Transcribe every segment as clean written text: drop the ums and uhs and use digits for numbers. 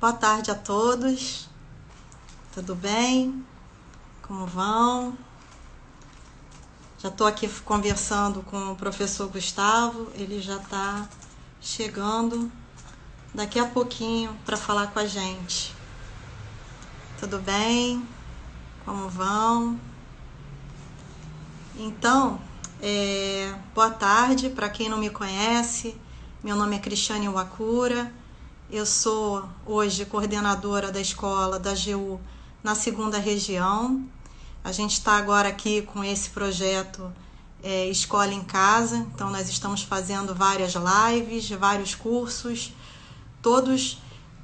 Boa tarde a todos, tudo bem? Como vão? Já estou aqui conversando com o professor Gustavo, ele já está chegando daqui a pouquinho para falar com a gente. Tudo bem? Como vão? Então, boa tarde para quem não me conhece, meu nome é Cristiane Wakura, eu sou hoje coordenadora da escola da AGU na 2ª região. A gente está agora aqui com esse projeto Escola em Casa, então nós estamos fazendo várias lives, vários cursos, todos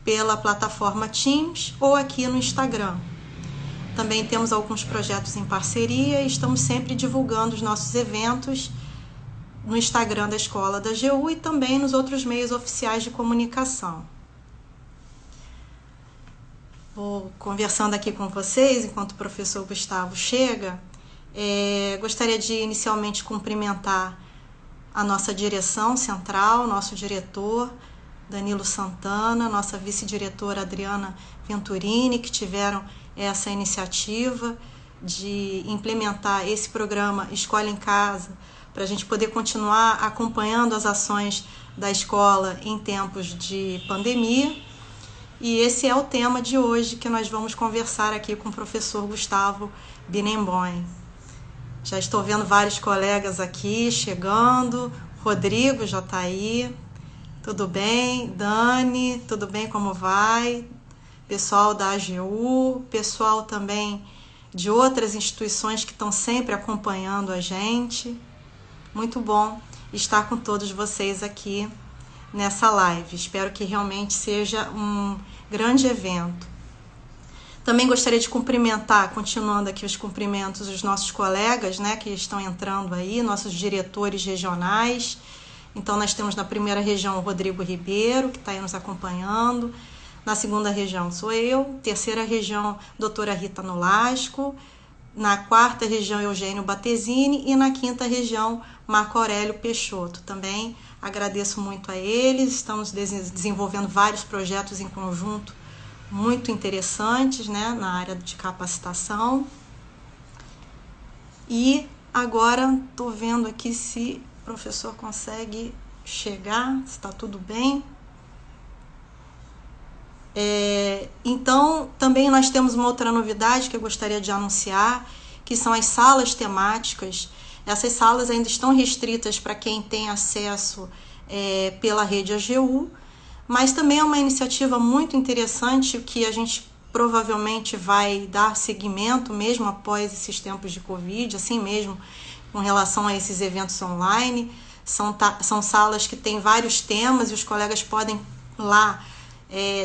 pela plataforma Teams ou aqui no Instagram. Também temos alguns projetos em parceria e estamos sempre divulgando os nossos eventos no Instagram da Escola da AGU e também nos outros meios oficiais de comunicação. Vou conversando aqui com vocês enquanto o professor Gustavo chega. Gostaria de inicialmente cumprimentar a nossa direção central, nosso diretor Danilo Santana, nossa vice-diretora Adriana Venturini, que tiveram essa iniciativa de implementar esse programa Escola em Casa, para a gente poder continuar acompanhando as ações da escola em tempos de pandemia. E esse é o tema de hoje que nós vamos conversar aqui com o professor Gustavo Binemboim. Já estou vendo vários colegas aqui chegando. Rodrigo já está aí. Tudo bem? Dani, tudo bem? Como vai? Pessoal da AGU, pessoal também de outras instituições que estão sempre acompanhando a gente. Muito bom estar com todos vocês aqui nessa live. Espero que realmente seja um grande evento. Também gostaria de cumprimentar, continuando aqui os cumprimentos, os nossos colegas, né, que estão entrando aí, nossos diretores regionais. Então, nós temos na 1ª região o Rodrigo Ribeiro, que está aí nos acompanhando. Na 2ª região sou eu. 3ª região, doutora Rita Nolasco. Na 4ª região, Eugênio Batesini. E na 5ª região, Marco Aurélio Peixoto. Também agradeço muito a eles. Estamos desenvolvendo vários projetos em conjunto muito interessantes, né, na área de capacitação. E agora estou vendo aqui se o professor consegue chegar, se está tudo bem. Então, também nós temos uma outra novidade que eu gostaria de anunciar, que são as salas temáticas. Essas salas ainda estão restritas para quem tem acesso pela rede AGU, mas também é uma iniciativa muito interessante que a gente provavelmente vai dar seguimento mesmo após esses tempos de Covid, assim mesmo com relação a esses eventos online. São salas que têm vários temas e os colegas podem lá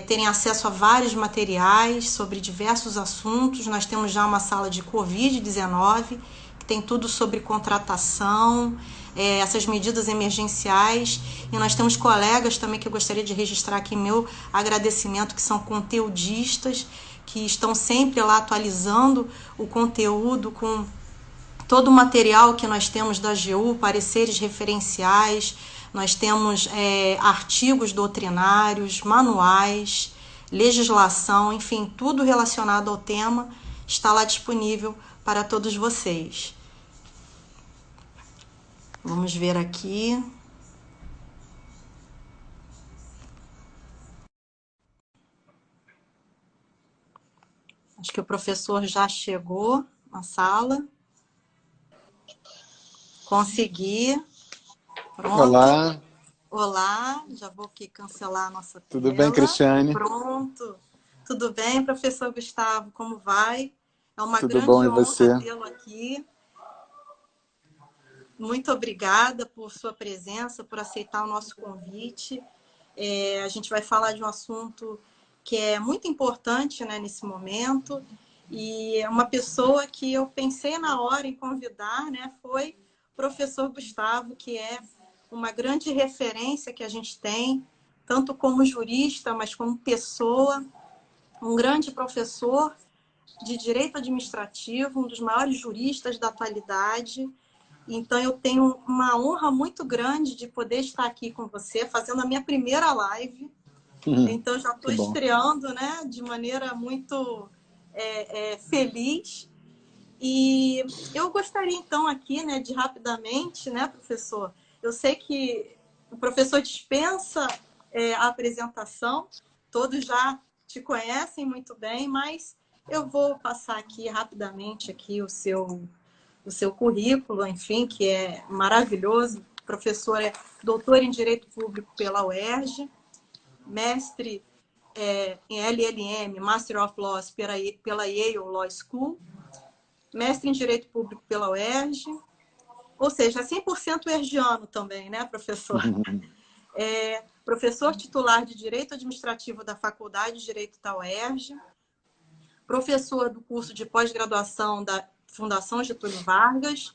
terem acesso a vários materiais sobre diversos assuntos. Nós temos já uma sala de Covid-19, que tem tudo sobre contratação, essas medidas emergenciais, e nós temos colegas também que eu gostaria de registrar aqui meu agradecimento, que são conteudistas, que estão sempre lá atualizando o conteúdo com todo o material que nós temos da AGU, pareceres referenciais, nós temos artigos doutrinários, manuais, legislação, enfim, tudo relacionado ao tema está lá disponível para todos vocês. Vamos ver aqui. Acho que o professor já chegou na sala. Consegui. Pronto. Olá. Olá, já vou aqui cancelar a nossa tela. Tudo bem, Cristiane? Pronto. Tudo bem, professor Gustavo? Como vai? É uma Tudo bom, grande e você? honra tê-lo aqui. Muito obrigada por sua presença, por aceitar o nosso convite. A gente vai falar de um assunto que é muito importante, né, nesse momento, e é uma pessoa que eu pensei na hora em convidar, né, foi o professor Gustavo, que é uma grande referência que a gente tem, tanto como jurista, mas como pessoa, um grande professor de direito administrativo, um dos maiores juristas da atualidade. Então, eu tenho uma honra muito grande de poder estar aqui com você, fazendo a minha primeira live. Então já estou Que bom. estreando, né, de maneira muito feliz. E eu gostaria então aqui, né, de rapidamente, né, professor, eu sei que o professor dispensa a apresentação, todos já te conhecem muito bem, mas eu vou passar aqui rapidamente aqui o seu currículo, enfim, que é maravilhoso. O professor é doutor em Direito Público pela UERJ, mestre em LLM, Master of Laws pela Yale Law School, mestre em Direito Público pela UERJ, ou seja, 100% ergiano também, né, professor? Professor titular de Direito Administrativo da Faculdade de Direito da UERJ, professor do curso de pós-graduação da Fundação Getúlio Vargas,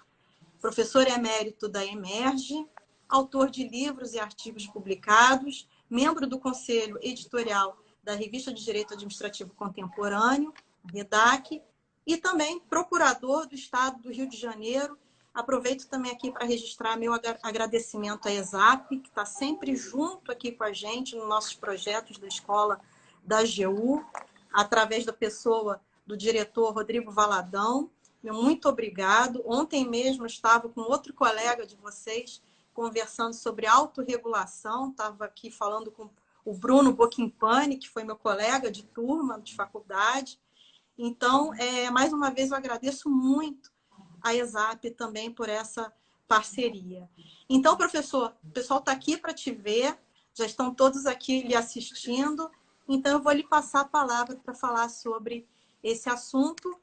professor emérito da Emerge, autor de livros e artigos publicados, membro do Conselho Editorial da Revista de Direito Administrativo Contemporâneo, REDAC, e também procurador do Estado do Rio de Janeiro. Aproveito também aqui para registrar meu agradecimento à ESAP, que está sempre junto aqui com a gente nos nossos projetos da escola da AGU, através da pessoa do diretor Rodrigo Valadão. Muito obrigado. Ontem mesmo eu estava com outro colega de vocês conversando sobre autorregulação, estava aqui falando com o Bruno Bocchimpani, que foi meu colega de turma, de faculdade. Então, mais uma vez, eu agradeço muito a ESAP também por essa parceria. Então, professor, o pessoal está aqui para te ver, já estão todos aqui lhe assistindo, então eu vou lhe passar a palavra para falar sobre esse assunto.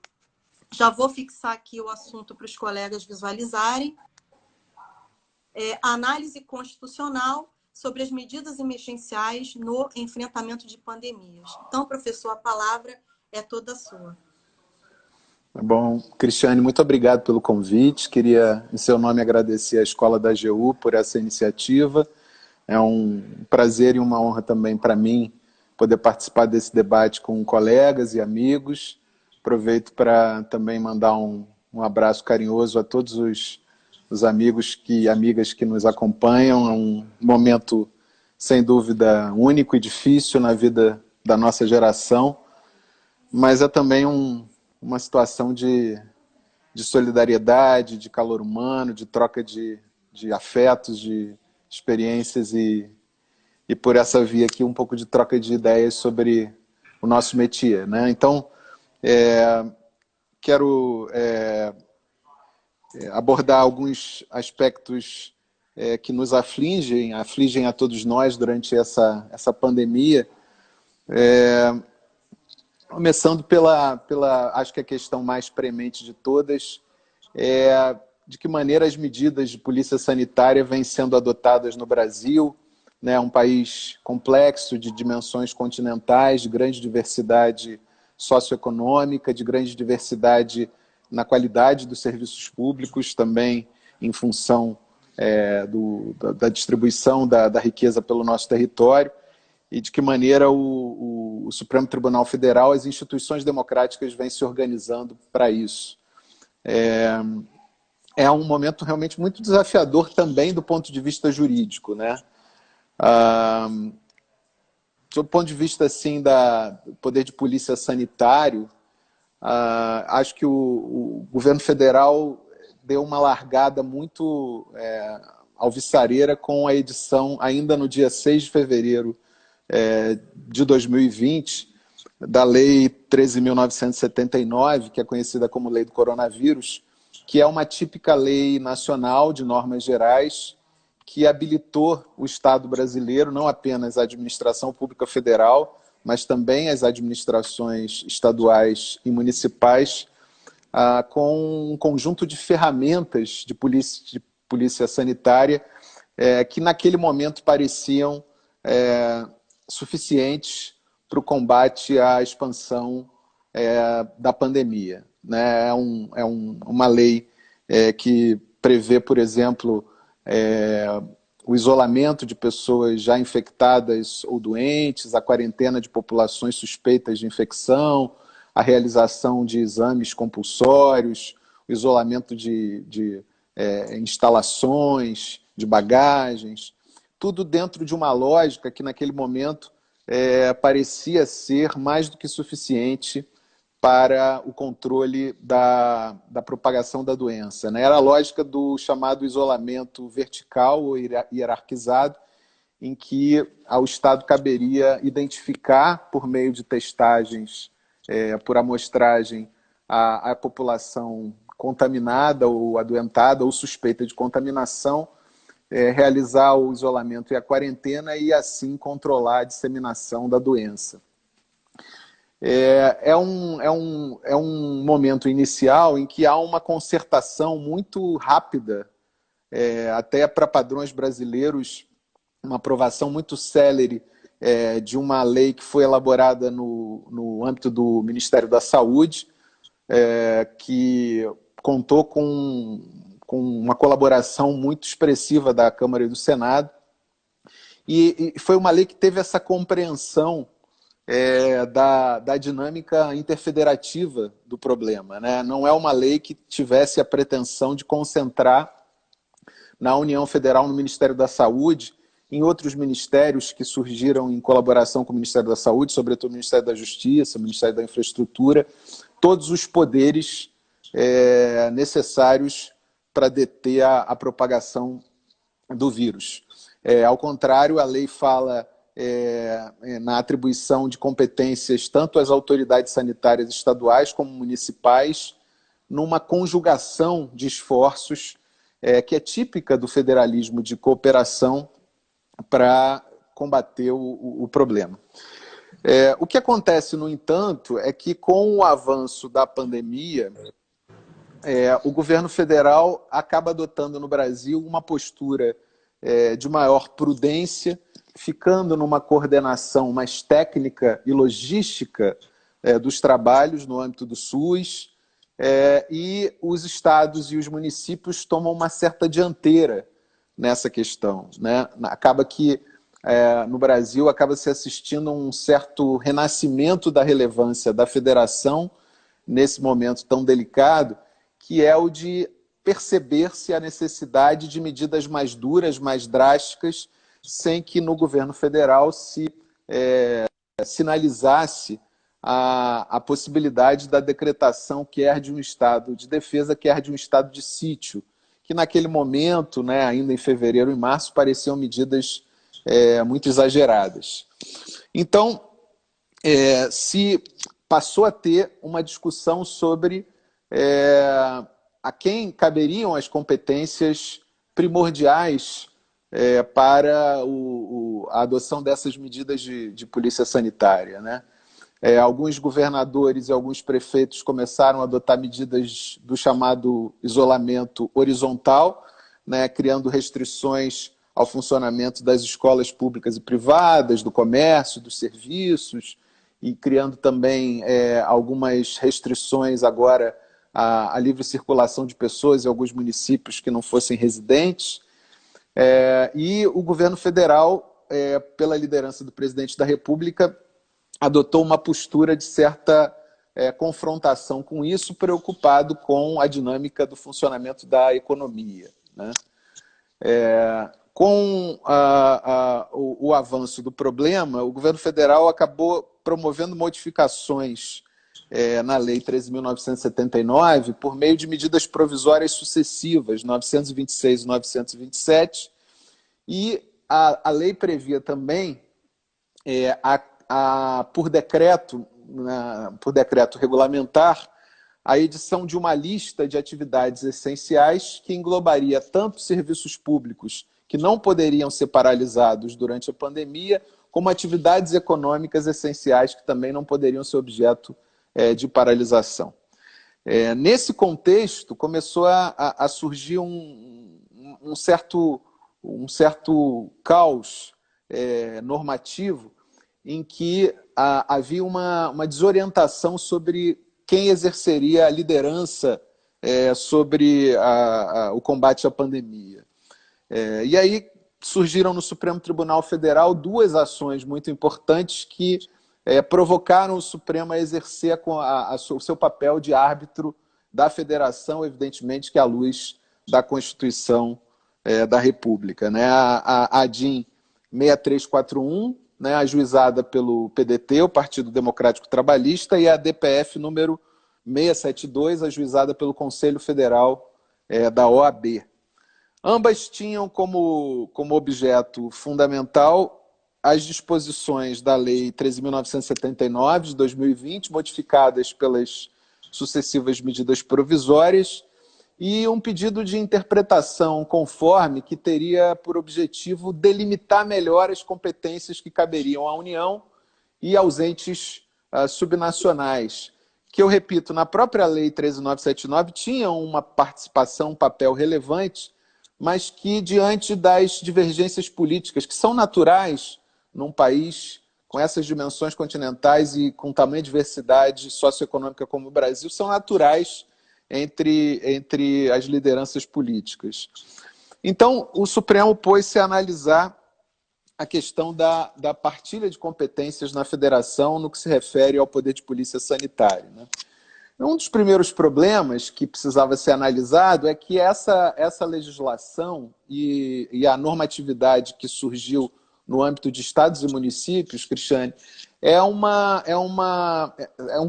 Já vou fixar aqui o assunto para os colegas visualizarem. Análise constitucional sobre as medidas emergenciais no enfrentamento de pandemias. Então, professor, a palavra é toda sua. Bom, Cristiane, muito obrigado pelo convite. Queria, em seu nome, agradecer à Escola da AGU por essa iniciativa. É um prazer e uma honra também para mim poder participar desse debate com colegas e amigos. Aproveito para também mandar um abraço carinhoso a todos os amigos e amigas que nos acompanham. É um momento, sem dúvida, único e difícil na vida da nossa geração, mas é também uma situação de solidariedade, de calor humano, de troca de afetos, de experiências e por essa via aqui um pouco de troca de ideias sobre o nosso métier, né? Então, quero abordar alguns aspectos que nos afligem a todos nós durante essa pandemia, começando acho que a questão mais premente de todas é de que maneira as medidas de polícia sanitária vêm sendo adotadas no Brasil, né, um país complexo, de dimensões continentais, de grande diversidade socioeconômica, de grande diversidade na qualidade dos serviços públicos, também em função da distribuição da riqueza pelo nosso território, e de que maneira o Supremo Tribunal Federal, as instituições democráticas vêm se organizando para isso. É um momento realmente muito desafiador também do ponto de vista jurídico, né? Do ponto de vista assim, do poder de polícia sanitário, acho que o governo federal deu uma largada muito alvissareira com a edição, ainda no dia 6 de fevereiro de 2020, da Lei 13.979, que é conhecida como Lei do Coronavírus, que é uma típica lei nacional de normas gerais que habilitou o Estado brasileiro, não apenas a administração pública federal, mas também as administrações estaduais e municipais, com um conjunto de ferramentas de polícia sanitária que naquele momento pareciam suficientes para o combate à expansão da pandemia, né? Uma lei que prevê, por exemplo, o isolamento de pessoas já infectadas ou doentes, a quarentena de populações suspeitas de infecção, a realização de exames compulsórios, o isolamento de instalações, de bagagens, tudo dentro de uma lógica que naquele momento parecia ser mais do que suficiente para o controle da propagação da doença, né? Era a lógica do chamado isolamento vertical ou hierarquizado, em que ao Estado caberia identificar, por meio de testagens, por amostragem, a população contaminada ou adoentada ou suspeita de contaminação, realizar o isolamento e a quarentena e, assim, controlar a disseminação da doença. É um momento inicial em que há uma concertação muito rápida, até para padrões brasileiros, uma aprovação muito célere de uma lei que foi elaborada no âmbito do Ministério da Saúde, que contou com uma colaboração muito expressiva da Câmara e do Senado, e foi uma lei que teve essa compreensão da dinâmica interfederativa do problema, né? Não é uma lei que tivesse a pretensão de concentrar na União Federal, no Ministério da Saúde, em outros ministérios que surgiram em colaboração com o Ministério da Saúde, sobretudo o Ministério da Justiça, o Ministério da Infraestrutura, todos os poderes necessários para deter a propagação do vírus. Ao contrário, a lei fala na atribuição de competências tanto às autoridades sanitárias estaduais como municipais, numa conjugação de esforços que é típica do federalismo de cooperação para combater o problema. O que acontece, no entanto, é que com o avanço da pandemia, o governo federal acaba adotando no Brasil uma postura de maior prudência, ficando numa coordenação mais técnica e logística dos trabalhos no âmbito do SUS, e os estados e os municípios tomam uma certa dianteira nessa questão, né? Acaba que no Brasil acaba se assistindo a um certo renascimento da relevância da federação nesse momento tão delicado, que é o de perceber-se a necessidade de medidas mais duras, mais drásticas, sem que no governo federal se sinalizasse a possibilidade da decretação quer de um estado de defesa, quer de um estado de sítio, que naquele momento, né, ainda em fevereiro e março, pareciam medidas muito exageradas. Então, se passou a ter uma discussão sobre a quem caberiam as competências primordiais para a adoção dessas medidas de polícia sanitária, né? Alguns governadores e alguns prefeitos começaram a adotar medidas do chamado isolamento horizontal, né, criando restrições ao funcionamento das escolas públicas e privadas, do comércio, dos serviços, e criando também algumas restrições agora à livre circulação de pessoas em alguns municípios que não fossem residentes. E o governo federal, pela liderança do presidente da República, adotou uma postura de certa confrontação com isso, preocupado com a dinâmica do funcionamento da economia, né? Com o avanço do problema, o governo federal acabou promovendo modificações na Lei 13.979 por meio de medidas provisórias sucessivas, 926 e 927, e a lei previa também por decreto regulamentar, a edição de uma lista de atividades essenciais que englobaria tanto serviços públicos que não poderiam ser paralisados durante a pandemia, como atividades econômicas essenciais que também não poderiam ser objeto de paralisação. Nesse contexto, começou a surgir um certo caos normativo, em que havia uma desorientação sobre quem exerceria a liderança sobre o combate à pandemia. E aí surgiram no Supremo Tribunal Federal duas ações muito importantes que provocaram o Supremo a exercer o seu papel de árbitro da federação, evidentemente que à luz da Constituição da República, né? A ADIM 6341, né, ajuizada pelo PDT, o Partido Democrático Trabalhista, e a DPF número 672, ajuizada pelo Conselho Federal da OAB. Ambas tinham como objeto fundamental as disposições da Lei 13.979, de 2020, modificadas pelas sucessivas medidas provisórias, e um pedido de interpretação conforme que teria por objetivo delimitar melhor as competências que caberiam à União e aos entes subnacionais, que, eu repito, na própria Lei 13.979 tinham uma participação, um papel relevante, mas que, diante das divergências políticas que são naturais num país com essas dimensões continentais e com tamanha diversidade socioeconômica como o Brasil, são naturais entre as lideranças políticas. Então, o Supremo pôs-se a analisar a questão da partilha de competências na federação no que se refere ao poder de polícia sanitária, né? Um dos primeiros problemas que precisava ser analisado é que essa legislação e a normatividade que surgiu no âmbito de estados e municípios, Cristiane, é um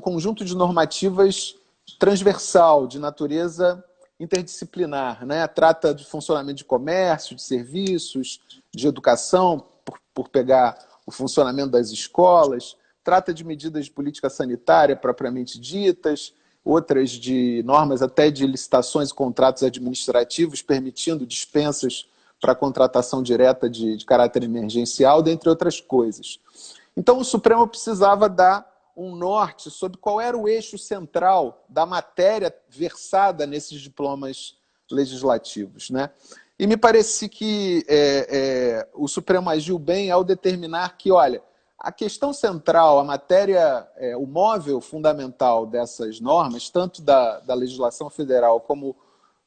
conjunto de normativas transversal, de natureza interdisciplinar, né? Trata de funcionamento de comércio, de serviços, de educação, por pegar o funcionamento das escolas, trata de medidas de política sanitária propriamente ditas, outras de normas até de licitações e contratos administrativos, permitindo dispensas para contratação direta de caráter emergencial, dentre outras coisas. Então, o Supremo precisava dar um norte sobre qual era o eixo central da matéria versada nesses diplomas legislativos, né? E me parece que o Supremo agiu bem ao determinar que, olha, a questão central, a matéria, o móvel fundamental dessas normas, tanto da legislação federal como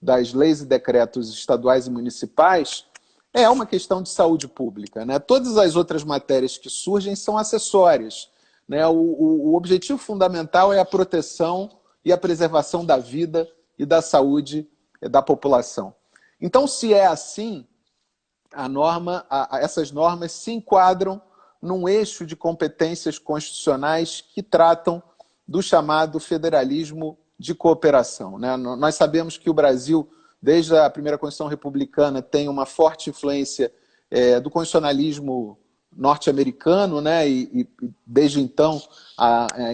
das leis e decretos estaduais e municipais, é uma questão de saúde pública, né? Todas as outras matérias que surgem são acessórias, né? O objetivo fundamental é a proteção e a preservação da vida e da saúde da população. Então, se é assim, essas normas se enquadram num eixo de competências constitucionais que tratam do chamado federalismo de cooperação, né? Nós sabemos que o Brasil, desde a primeira Constituição Republicana, tem uma forte influência do constitucionalismo norte-americano, né? E desde então,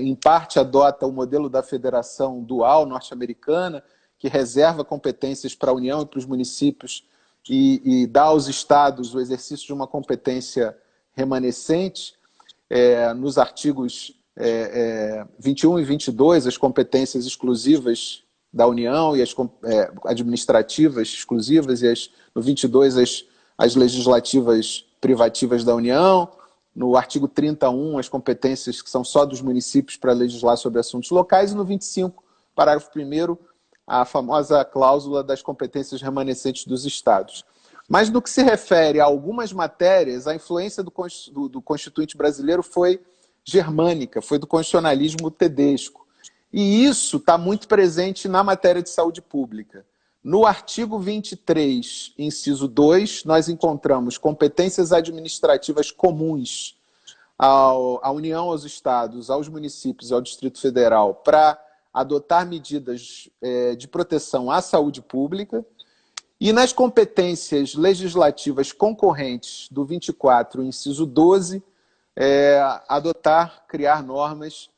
em parte, adota o modelo da federação dual norte-americana, que reserva competências para a União e para os municípios e dá aos estados o exercício de uma competência remanescente. Nos artigos 21 e 22, as competências exclusivas da União e as administrativas exclusivas, e no 22, as legislativas privativas da União. No artigo 31, as competências que são só dos municípios para legislar sobre assuntos locais. E no 25, parágrafo 1º, a famosa cláusula das competências remanescentes dos estados. Mas no que se refere a algumas matérias, a influência do Constituinte brasileiro foi germânica, foi do constitucionalismo tedesco. E isso está muito presente na matéria de saúde pública. No artigo 23, inciso 2, nós encontramos competências administrativas comuns à União, aos estados, aos municípios e ao Distrito Federal para adotar medidas de proteção à saúde pública. E nas competências legislativas concorrentes do 24, inciso 12, criar normas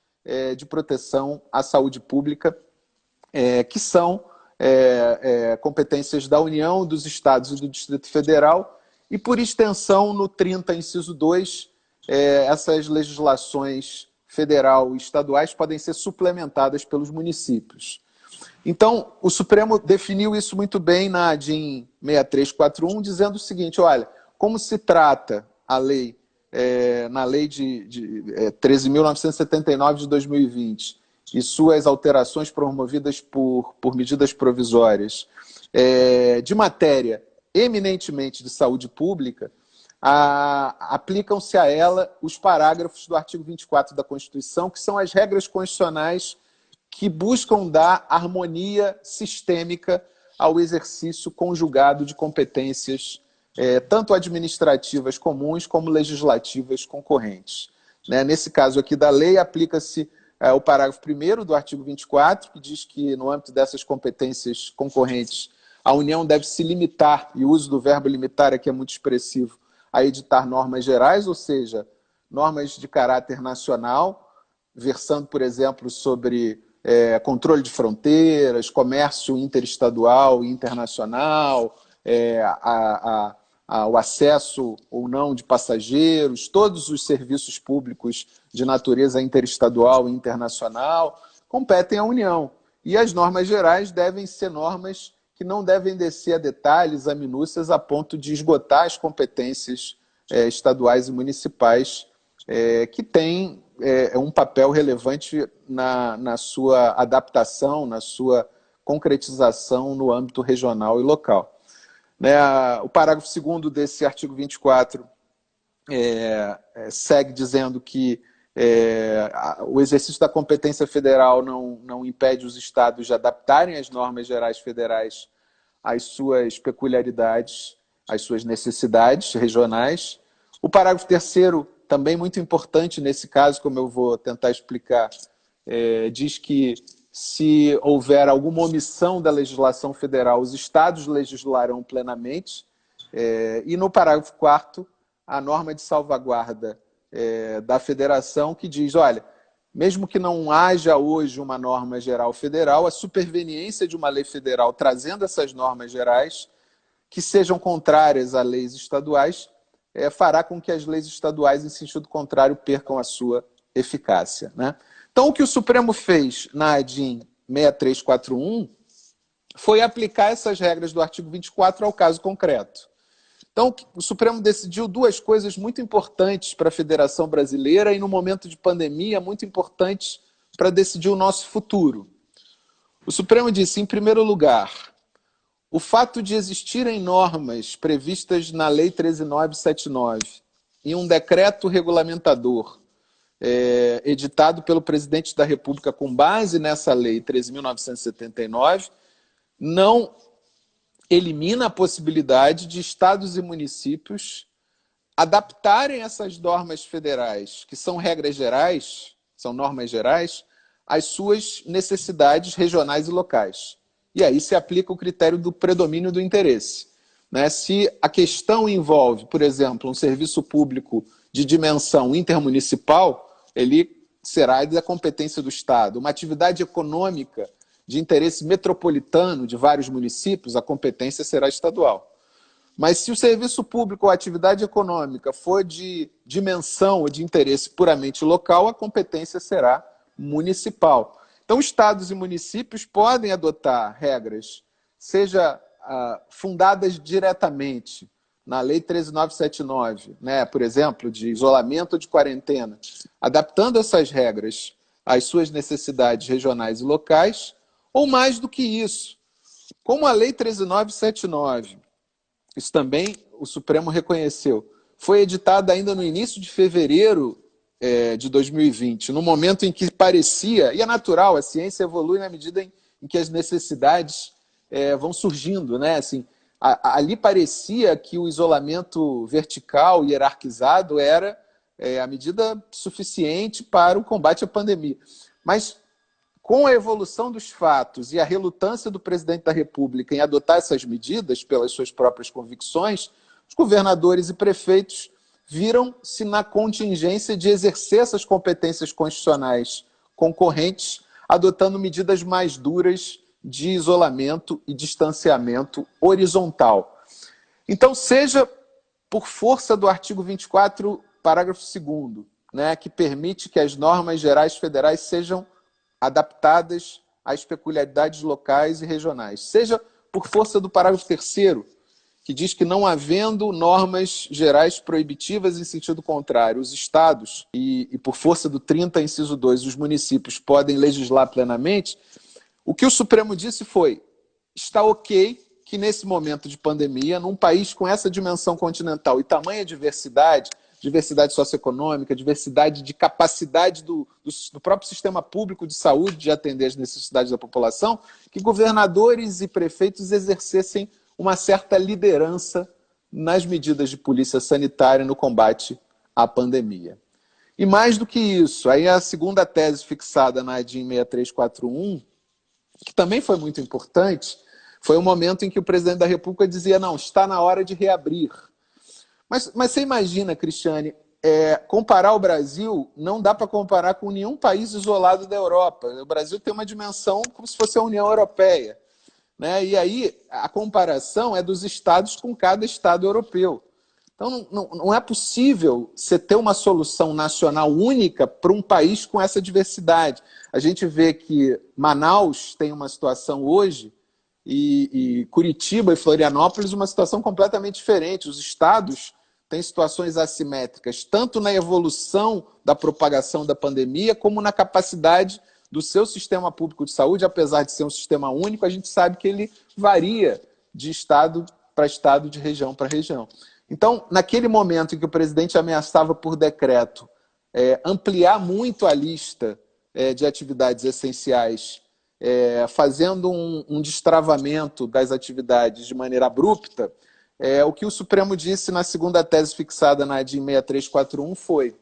de proteção à saúde pública, que são competências da União, dos Estados e do Distrito Federal, e, por extensão, no 30, inciso 2, essas legislações federal e estaduais podem ser suplementadas pelos municípios. Então, o Supremo definiu isso muito bem na ADIM 6341, dizendo o seguinte: olha, como se trata a lei, na lei de 13.979 de 2020 e suas alterações promovidas por medidas provisórias, de matéria eminentemente de saúde pública, aplicam-se a ela os parágrafos do artigo 24 da Constituição, que são as regras constitucionais que buscam dar harmonia sistêmica ao exercício conjugado de competências tanto administrativas comuns como legislativas concorrentes. Né? Nesse caso aqui da lei, aplica-se o parágrafo 1º do artigo 24, que diz que, no âmbito dessas competências concorrentes, a União deve se limitar, e o uso do verbo limitar aqui é muito expressivo, a editar normas gerais, ou seja, normas de caráter nacional, versando, por exemplo, sobre controle de fronteiras, comércio interestadual e internacional, o acesso ou não de passageiros, todos os serviços públicos de natureza interestadual e internacional competem à União. E as normas gerais devem ser normas que não devem descer a detalhes, a minúcias, a ponto de esgotar as competências estaduais e municipais, que têm um papel relevante na sua adaptação, na sua concretização no âmbito regional e local. O parágrafo 2º desse artigo 24 segue dizendo que o exercício da competência federal não impede os estados de adaptarem as normas gerais federais às suas peculiaridades, às suas necessidades regionais. O parágrafo 3º, também muito importante nesse caso, como eu vou tentar explicar, diz que se houver alguma omissão da legislação federal, os estados legislarão plenamente. E no parágrafo 4º, a norma de salvaguarda da federação, que diz, olha, mesmo que não haja hoje uma norma geral federal, a superveniência de uma lei federal trazendo essas normas gerais, que sejam contrárias a leis estaduais, fará com que as leis estaduais, em sentido contrário, percam a sua eficácia. Né? Então, o que o Supremo fez na ADIM 6341 foi aplicar essas regras do artigo 24 ao caso concreto. Então, o Supremo decidiu duas coisas muito importantes para a Federação Brasileira e, no momento de pandemia, muito importantes para decidir o nosso futuro. O Supremo disse, em primeiro lugar, o fato de existirem normas previstas na Lei 13.979 e um decreto regulamentador editado pelo Presidente da República com base nessa Lei 13.979 não elimina a possibilidade de estados e municípios adaptarem essas normas federais, que são regras gerais, são normas gerais, às suas necessidades regionais e locais. E aí se aplica o critério do predomínio do interesse. Né? Se a questão envolve, por exemplo, um serviço público de dimensão intermunicipal, ele será da competência do Estado. Uma atividade econômica de interesse metropolitano de vários municípios, a competência será estadual. Mas se o serviço público ou a atividade econômica for de dimensão ou de interesse puramente local, a competência será municipal. Então, estados e municípios podem adotar regras, seja fundadas diretamente na Lei 13.979, né, por exemplo, de isolamento ou de quarentena, adaptando essas regras às suas necessidades regionais e locais, ou mais do que isso. Como a Lei 13.979, isso também o Supremo reconheceu, foi editada ainda no início de fevereiro de 2020, no momento em que parecia, e é natural, a ciência evolui na medida em que as necessidades vão surgindo, né? Assim, ali parecia que o isolamento vertical e hierarquizado era a medida suficiente para o combate à pandemia. Mas, com a evolução dos fatos e a relutância do presidente da República em adotar essas medidas pelas suas próprias convicções, os governadores e prefeitos viram-se na contingência de exercer essas competências constitucionais concorrentes, adotando medidas mais duras de isolamento e distanciamento horizontal. Então, seja por força do artigo 24, parágrafo 2º, né, que permite que as normas gerais federais sejam adaptadas às peculiaridades locais e regionais, seja por força do parágrafo 3º, que diz que não havendo normas gerais proibitivas em sentido contrário, os estados e por força do 30, inciso 2, os municípios podem legislar plenamente. O que o Supremo disse foi, está ok que nesse momento de pandemia, num país com essa dimensão continental e tamanha diversidade socioeconômica, diversidade de capacidade do próprio sistema público de saúde de atender às necessidades da população, que governadores e prefeitos exercessem uma certa liderança nas medidas de polícia sanitária no combate à pandemia. E mais do que isso, aí a segunda tese fixada na ADIM 6341, que também foi muito importante, foi o momento em que o presidente da República dizia, não, está na hora de reabrir. Mas você imagina, Cristiane, comparar o Brasil, não dá para comparar com nenhum país isolado da Europa. O Brasil tem uma dimensão como se fosse a União Europeia, né? E aí a comparação é dos estados com cada estado europeu. Então não é possível você ter uma solução nacional única para um país com essa diversidade. A gente vê que Manaus tem uma situação hoje e Curitiba e Florianópolis uma situação completamente diferente. Os estados têm situações assimétricas, tanto na evolução da propagação da pandemia, como na capacidade do seu sistema público de saúde. Apesar de ser um sistema único, a gente sabe que ele varia de estado para estado, de região para região. Então, naquele momento em que o presidente ameaçava por decreto ampliar muito a lista de atividades essenciais, fazendo um destravamento das atividades de maneira abrupta, o que o Supremo disse na segunda tese fixada na ADIM 6341 foi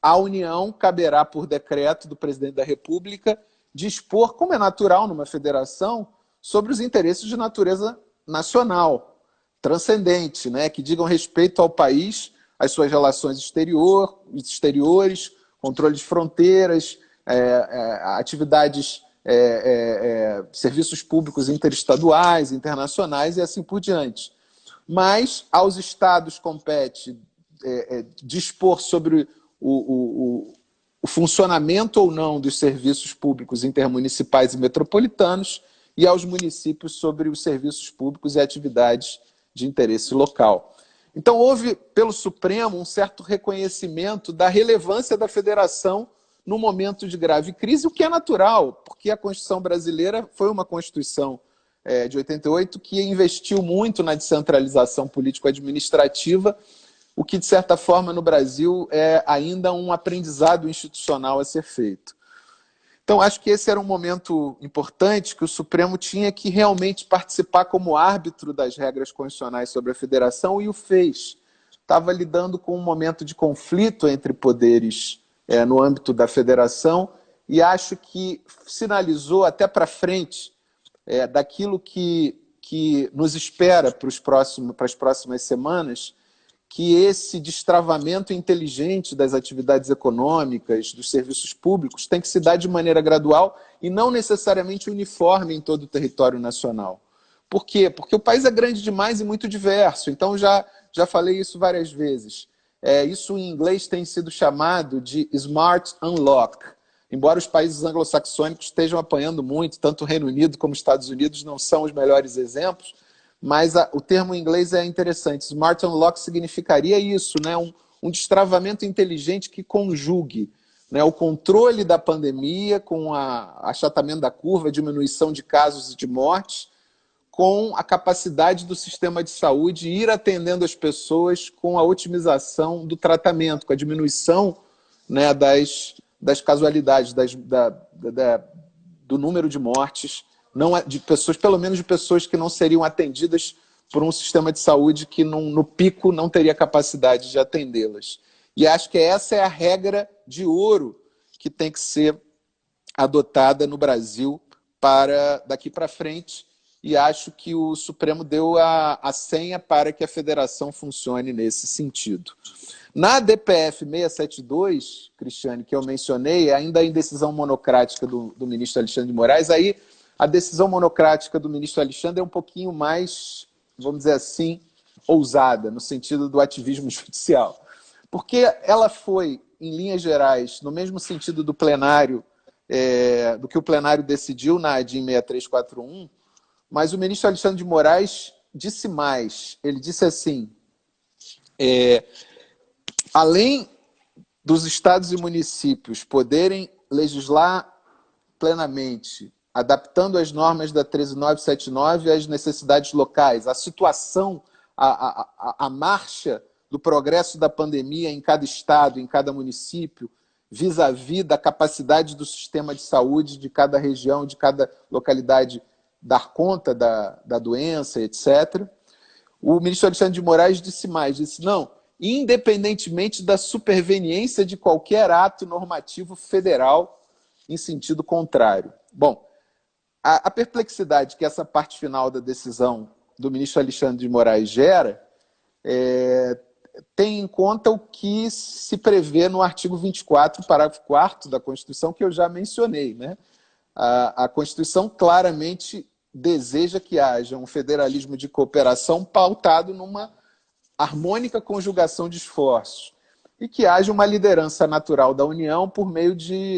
a União caberá por decreto do presidente da República dispor, como é natural numa federação, sobre os interesses de natureza nacional, transcendente, né, que digam respeito ao país, às suas relações exteriores, controle de fronteiras, atividades, serviços públicos interestaduais, internacionais e assim por diante. Mas aos estados compete dispor sobre o funcionamento ou não dos serviços públicos intermunicipais e metropolitanos e aos municípios sobre os serviços públicos e atividades de interesse local. Então, houve, pelo Supremo, um certo reconhecimento da relevância da federação num momento de grave crise, o que é natural, porque a Constituição brasileira foi uma Constituição de 88 que investiu muito na descentralização político-administrativa, o que, de certa forma, no Brasil é ainda um aprendizado institucional a ser feito. Então, acho que esse era um momento importante que o Supremo tinha que realmente participar como árbitro das regras constitucionais sobre a federação e o fez. Estava lidando com um momento de conflito entre poderes no âmbito da federação e acho que sinalizou até para frente daquilo que nos espera para as próximas semanas, que esse destravamento inteligente das atividades econômicas, dos serviços públicos, tem que se dar de maneira gradual e não necessariamente uniforme em todo o território nacional. Por quê? Porque o país é grande demais e muito diverso. Então, já falei isso várias vezes. Isso em inglês tem sido chamado de Smart Unlock. Embora os países anglo-saxônicos estejam apanhando muito, tanto o Reino Unido como os Estados Unidos não são os melhores exemplos, mas o termo em inglês é interessante. Smart Unlock significaria isso, né? Um destravamento inteligente que conjugue, né, o controle da pandemia com achatamento da curva, diminuição de casos e de mortes, com a capacidade do sistema de saúde ir atendendo as pessoas com a otimização do tratamento, com a diminuição, né, das casualidades, do número de mortes, não de pessoas, pelo menos de pessoas que não seriam atendidas por um sistema de saúde que no pico não teria capacidade de atendê-las. E acho que essa é a regra de ouro que tem que ser adotada no Brasil para daqui para frente, e acho que o Supremo deu a senha para que a federação funcione nesse sentido. Na DPF 672, Cristiane, que eu mencionei, ainda em decisão monocrática do ministro Alexandre de Moraes, aí a decisão monocrática do ministro Alexandre é um pouquinho mais, vamos dizer assim, ousada, no sentido do ativismo judicial. Porque ela foi, em linhas gerais, no mesmo sentido do plenário, do que o plenário decidiu na ADIM 6341, mas o ministro Alexandre de Moraes disse mais. Ele disse assim, além dos estados e municípios poderem legislar plenamente, adaptando as normas da 13979 às necessidades locais, a situação, a marcha do progresso da pandemia em cada estado, em cada município, vis-à-vis da capacidade do sistema de saúde de cada região, de cada localidade dar conta da doença, etc. O ministro Alexandre de Moraes disse mais, disse, não, independentemente da superveniência de qualquer ato normativo federal em sentido contrário. Bom, a perplexidade que essa parte final da decisão do ministro Alexandre de Moraes gera tem em conta o que se prevê no artigo 24, parágrafo 4º da Constituição, que eu já mencionei, né? A Constituição claramente deseja que haja um federalismo de cooperação pautado numa harmônica conjugação de esforços e que haja uma liderança natural da União por meio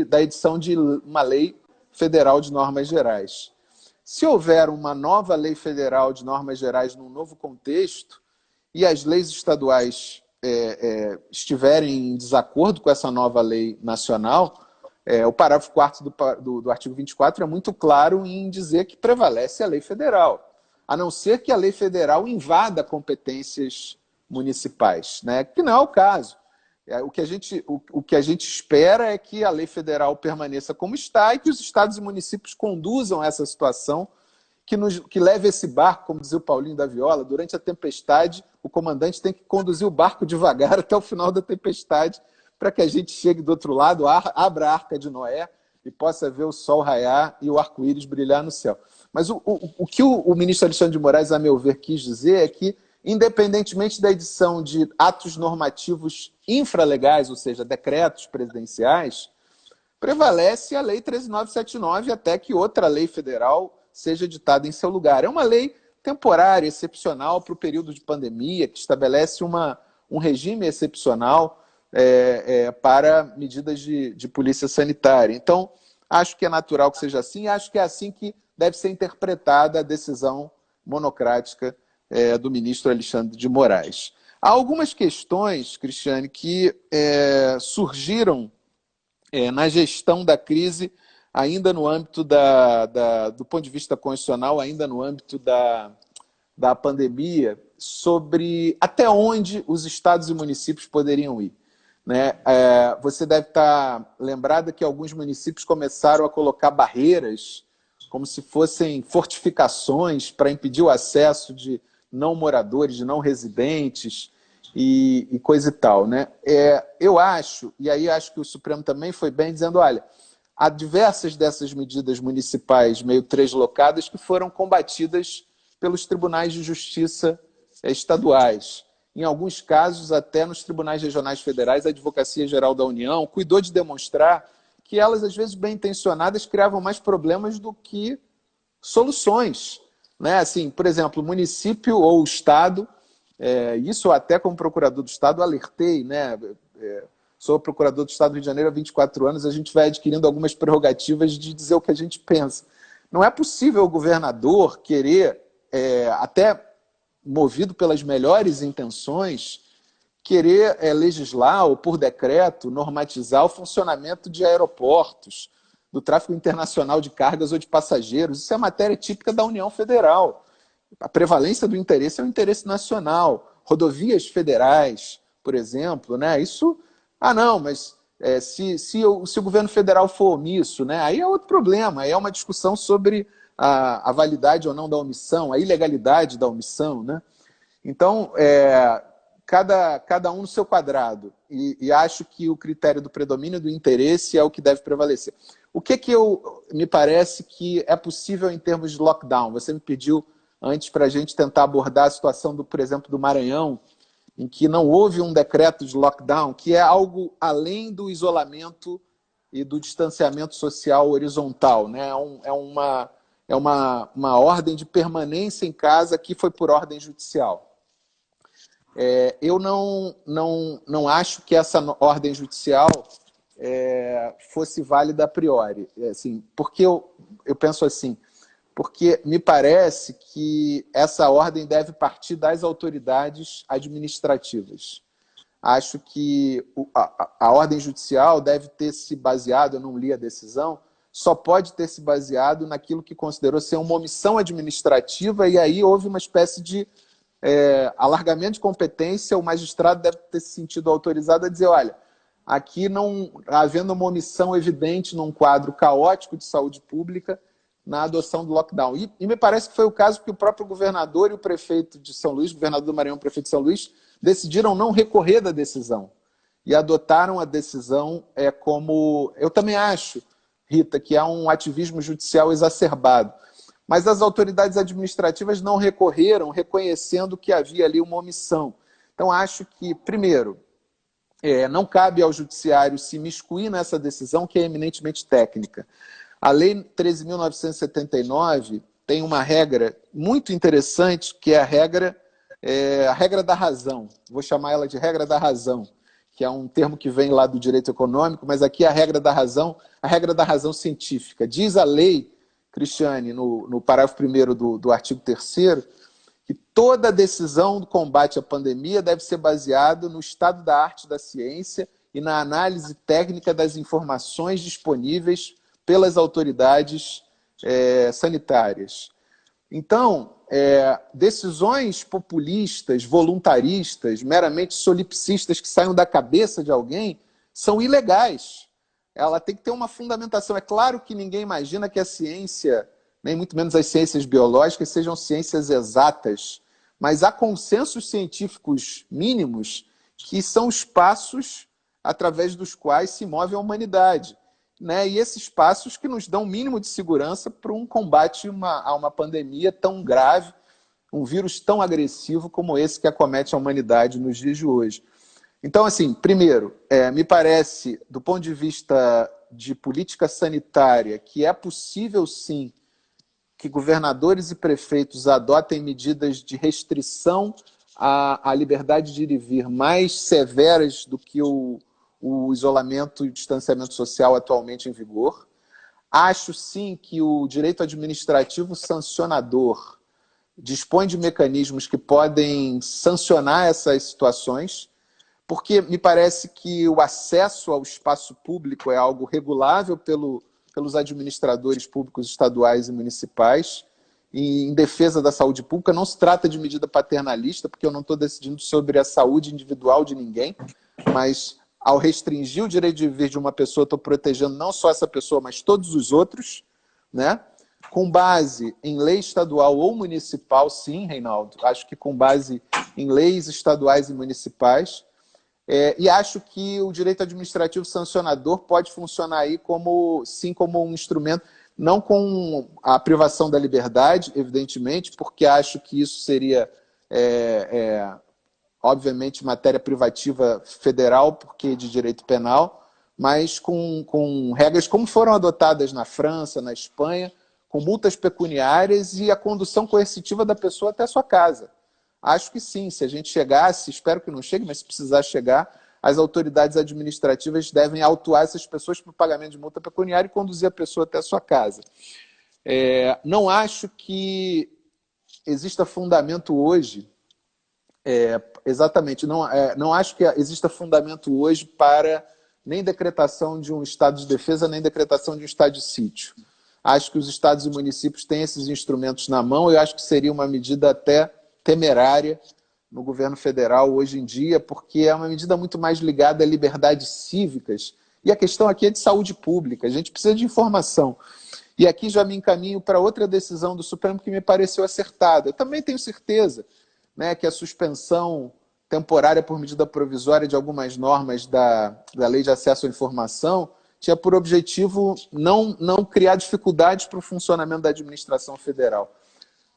da edição de uma lei federal de normas gerais. Se houver uma nova lei federal de normas gerais num novo contexto e as leis estaduais estiverem em desacordo com essa nova lei nacional, o parágrafo 4º do artigo 24 é muito claro em dizer que prevalece a lei federal, a não ser que a lei federal invada competências municipais, né? Que não é o caso. O que a gente espera é que a lei federal permaneça como está e que os estados e municípios conduzam essa situação, que leve esse barco, como dizia o Paulinho da Viola, durante a tempestade, o comandante tem que conduzir o barco devagar até o final da tempestade, para que a gente chegue do outro lado, abra a Arca de Noé e possa ver o sol raiar e o arco-íris brilhar no céu. Mas o que o ministro Alexandre de Moraes, a meu ver, quis dizer é que, independentemente da edição de atos normativos infralegais, ou seja, decretos presidenciais, prevalece a Lei 13.979 até que outra lei federal seja editada em seu lugar. É uma lei temporária, excepcional para o período de pandemia, que estabelece um regime excepcional para medidas de polícia sanitária. Então, acho que é natural que seja assim, acho que é assim que deve ser interpretada a decisão monocrática do ministro Alexandre de Moraes. Há algumas questões, Cristiane, que surgiram na gestão da crise, ainda no âmbito do ponto de vista constitucional, ainda no âmbito da pandemia, sobre até onde os estados e municípios poderiam ir. Né? Você deve estar lembrada que alguns municípios começaram a colocar barreiras, como se fossem fortificações para impedir o acesso de não moradores, de não residentes e coisa e tal. Né? Eu acho, e aí acho que o Supremo também foi bem, dizendo, olha, há diversas dessas medidas municipais meio translocadas que foram combatidas pelos tribunais de justiça estaduais. Em alguns casos, até nos tribunais regionais federais, a Advocacia Geral da União cuidou de demonstrar que elas, às vezes bem intencionadas, criavam mais problemas do que soluções. Né? Assim, por exemplo, o município ou o Estado, isso até como procurador do Estado alertei, né? Sou procurador do Estado do Rio de Janeiro há 24 anos, a gente vai adquirindo algumas prerrogativas de dizer o que a gente pensa. Não é possível o governador querer, até movido pelas melhores intenções, querer legislar ou, por decreto, normatizar o funcionamento de aeroportos, do tráfego internacional de cargas ou de passageiros. Isso é matéria típica da União Federal. A prevalência do interesse é o interesse nacional. Rodovias federais, por exemplo, né? Isso... não, mas se o governo federal for omisso, né? Aí é outro problema, aí é uma discussão sobre a validade ou não da omissão, a ilegalidade da omissão, né? Então, cada um no seu quadrado. E acho que o critério do predomínio do interesse é o que deve prevalecer. O que me parece que é possível em termos de lockdown? Você me pediu antes para a gente tentar abordar a situação, por exemplo, do Maranhão, em que não houve um decreto de lockdown, que é algo além do isolamento e do distanciamento social horizontal. Né? É uma ordem de permanência em casa que foi por ordem judicial. Eu não acho que essa ordem judicial fosse válida a priori. Assim, porque eu penso assim, porque me parece que essa ordem deve partir das autoridades administrativas. Acho que a ordem judicial deve ter se baseado, eu não li a decisão, só pode ter se baseado naquilo que considerou ser uma omissão administrativa, e aí houve uma espécie de alargamento de competência. O magistrado deve ter se sentido autorizado a dizer, olha, aqui não havendo uma omissão evidente num quadro caótico de saúde pública, na adoção do lockdown. E me parece que foi o caso que o próprio governador e o prefeito de São Luís, o governador do Maranhão e o prefeito de São Luís, decidiram não recorrer da decisão e adotaram a decisão como... Eu também acho, Rita, que há um ativismo judicial exacerbado. Mas as autoridades administrativas não recorreram, reconhecendo que havia ali uma omissão. Então, acho que, primeiro, não cabe ao judiciário se imiscuir nessa decisão, que é eminentemente técnica. A Lei 13.979 tem uma regra muito interessante, que é a regra da razão. Vou chamar ela de regra da razão, que é um termo que vem lá do direito econômico, mas aqui é a regra da razão científica. Diz a lei, Cristiane, no parágrafo 1º do artigo 3º, que toda decisão do combate à pandemia deve ser baseada no estado da arte da ciência e na análise técnica das informações disponíveis pelas autoridades sanitárias. Então, decisões populistas, voluntaristas, meramente solipsistas que saiam da cabeça de alguém são ilegais. Ela tem que ter uma fundamentação. É claro que ninguém imagina que a ciência, nem muito menos as ciências biológicas, sejam ciências exatas, mas há consensos científicos mínimos que são os passos através dos quais se move a humanidade, né? E esses passos que nos dão o mínimo de segurança para um combate a uma pandemia tão grave, um vírus tão agressivo como esse que acomete a humanidade nos dias de hoje. Então, assim, primeiro, me parece, do ponto de vista de política sanitária, que é possível, sim, que governadores e prefeitos adotem medidas de restrição à liberdade de ir e vir mais severas do que o isolamento e o distanciamento social atualmente em vigor. Acho, sim, que o direito administrativo sancionador dispõe de mecanismos que podem sancionar essas situações, porque me parece que o acesso ao espaço público é algo regulável pelos administradores públicos estaduais e municipais, e em defesa da saúde pública. Não se trata de medida paternalista, porque eu não estou decidindo sobre a saúde individual de ninguém, mas ao restringir o direito de vir de uma pessoa, estou protegendo não só essa pessoa, mas todos os outros, né? Com base em lei estadual ou municipal, sim, Reinaldo, acho que com base em leis estaduais e municipais. E acho que o direito administrativo sancionador pode funcionar aí como um instrumento, não com a privação da liberdade, evidentemente, porque acho que isso seria, obviamente, matéria privativa federal, porque de direito penal, mas com regras como foram adotadas na França, na Espanha, com multas pecuniárias e a condução coercitiva da pessoa até a sua casa. Acho que sim, se a gente chegasse, espero que não chegue, mas se precisar chegar, as autoridades administrativas devem autuar essas pessoas por pagamento de multa pecuniária e conduzir a pessoa até a sua casa. Não acho que exista fundamento hoje, não acho que exista fundamento hoje para nem decretação de um estado de defesa, nem decretação de um estado de sítio. Acho que os estados e municípios têm esses instrumentos na mão, e eu acho que seria uma medida até temerária no governo federal hoje em dia, porque é uma medida muito mais ligada a liberdades cívicas, e a questão aqui é de saúde pública, a gente precisa de informação. E aqui já me encaminho para outra decisão do Supremo que me pareceu acertada. Eu também tenho certeza, né, que a suspensão temporária por medida provisória de algumas normas da Lei de Acesso à Informação tinha por objetivo não criar dificuldades para o funcionamento da administração federal.